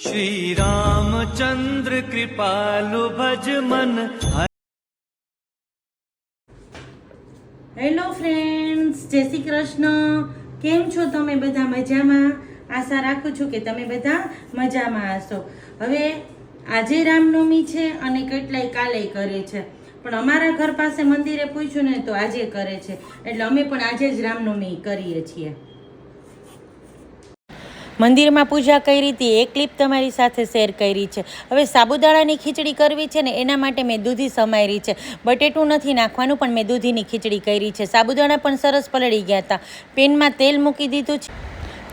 श्री रामचंद्र कृपालु भज मन। હેલો ફ્રેન્ડ્સ, જય શ્રી કૃષ્ણ। કેમ છો તમે બધા? મજામાં? આશા રાખું છું કે તમે બધા મજામાં હશો। હવે આજે રામનવમી છે અને કેટલાય કાલે કરે છે, પણ અમારા ઘર પાસે મંદિરે પૂછ્યું ને તો આજે કરે છે, એટલે અમે પણ આજે જ રામનવમી કરીએ છીએ। મંદિરમાં પૂજા કરી હતી, એક ક્લિપ તમારી સાથે શેર કરી છે। હવે સાબુદાણાની ખીચડી કરવી છે ને એના માટે મેં દૂધી સમારી છે। બટેટું નથી નાખવાનું, પણ મેં દૂધીની ખીચડી કરી છે। સાબુદાણા પણ સરસ પલળી ગયા હતા। પેનમાં તેલ મૂકી દીધું છે,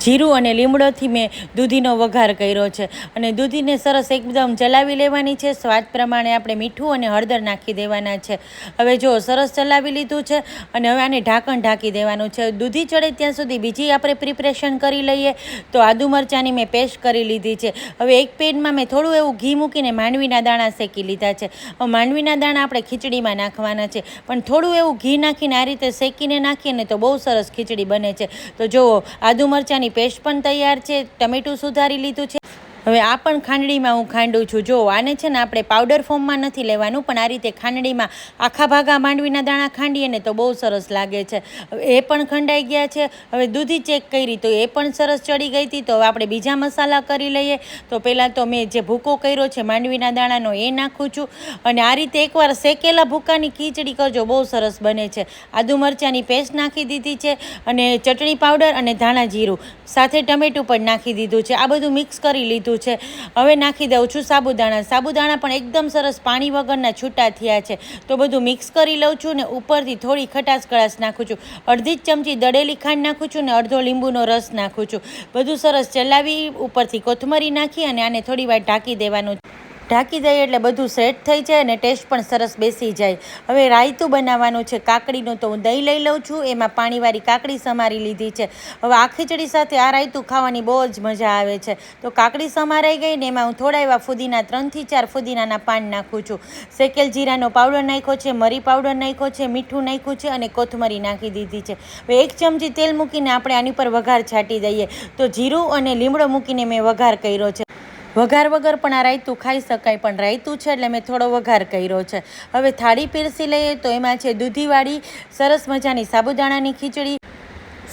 જીરું અને લીમડોથી મેં દૂધીનો વઘાર કર્યો છે અને દૂધીને સરસ એકદમ ચલાવી લેવાની છે। સ્વાદ પ્રમાણે આપણે મીઠું અને હળદર નાખી દેવાના છે। હવે જો સરસ ચલાવી લીધું છે અને હવે આને ઢાંકણ ઢાંકી દેવાનું છે। દૂધી ચડે ત્યાં સુધી બીજી આપણે પ્રિપરેશન કરી લઈએ। તો આદુ મરચાંની મેં પેસ્ટ કરી લીધી છે। હવે એક પેનમાં મેં થોડું એવું ઘી મૂકીને માંડવીના દાણા શેકી લીધા છે। હવે માંડવીના દાણા આપણે ખીચડીમાં નાખવાના છે, પણ થોડું એવું ઘી નાખીને આ રીતે શેકીને નાખીએ ને તો બહુ સરસ ખીચડી બને છે। તો જુઓ, આદુ મરચાંની પેસ્ટ પણ તૈયાર છે, ટમેટું સુધારી લીધું છે। હવે આ પણ ખાંડણીમાં હું ખાંડું છું। જો આને છે ને આપણે પાવડર ફોર્મમાં નથી લેવાનું, પણ આ રીતે ખાંડણીમાં આખા ભાગા માંડવીના દાણા ખાંડીએ ને તો બહુ સરસ લાગે છે। હવે એ પણ ખંડાઈ ગયા છે। હવે દૂધી ચેક કરી તો એ પણ સરસ ચડી ગઈ હતી। તો હવે આપણે બીજા મસાલા કરી લઈએ। તો પહેલાં તો મેં જે ભૂકો કર્યો છે માંડવીના દાણાનો એ નાખું છું, અને આ રીતે એકવાર શેકેલા ભૂકાની ખીચડી કરજો, બહુ સરસ બને છે। આદુ મરચાંની પેસ્ટ નાખી દીધી છે અને ચટણી પાવડર અને ધાણા જીરું સાથે ટમેટું પણ નાખી દીધું છે। આ બધું મિક્સ કરી લીધું છે। હવે નાખી દઉં છું સાબુદાણા। સાબુદાણા પણ એકદમ સરસ પાણી વગરના છૂટા થયા છે। તો બધું મિક્સ કરી લઉં છું ને ઉપરથી થોડી ખટાશ કળાશ નાખું છું। અડધી જ ચમચી દળેલી ખાંડ નાખું છું ને અડધો લીંબુનો રસ નાખું છું। બધું સરસ ચલાવી ઉપરથી કોથમરી નાખી અને આને થોડી વાર ઢાંકી દેવાનું। ઢાંકી દઈએ એટલે બધું સેટ થઈ જાય અને ટેસ્ટ પણ સરસ બેસી જાય। હવે રાયતું બનાવવાનું છે કાકડીનું। તો હું દહીં લઈ લઉં છું, એમાં પાણીવાળી કાકડી સમારી લીધી છે। હવે આ ખીચડી સાથે આ રાયતું ખાવાની બહુ જ મજા આવે છે। તો કાકડી સમારાઈ ગઈ ને એમાં હું થોડા એવા ફુદીના 3 થી 4 ફુદીનાના પાન નાખું છું। શેકેલ જીરાનો પાવડર નાખ્યો છે, મરી પાવડર નાખ્યો છે, મીઠું નાખ્યું છે અને કોથમરી નાખી દીધી છે। હવે 1 ચમચી તેલ મૂકીને આપણે આની પર વઘાર છાંટી દઈએ। તો જીરું અને લીમડો મૂકીને મેં વઘાર કર્યો છે। વઘાર વગર પણ આ રાયતું ખાઈ શકાય, પણ રાયતું છે એટલે મેં થોડો વઘાર કર્યો છે। હવે થાળી પીરસી લઈએ। તો એમાં છે દૂધીવાળી સરસ મજાની સાબુદાણાની ખીચડી,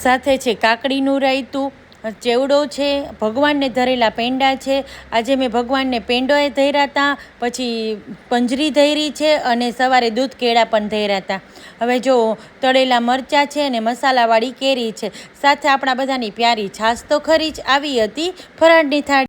સાથે છે કાકડીનું રાયતું, ચેવડો છે, ભગવાનને ધરેલા પેંડા છે। આજે મેં ભગવાનને પેંડોએ ધર્યા હતા, પછી પંજરી ધરી છે અને સવારે દૂધ કેળા પણ ધર્યા હતા। હવે જો તળેલા મરચાં છે અને મસાલાવાળી કેરી છે, સાથે આપણા બધાની પ્યારી છાશ તો ખરી જ। આવી હતી ફરાળની થાળી।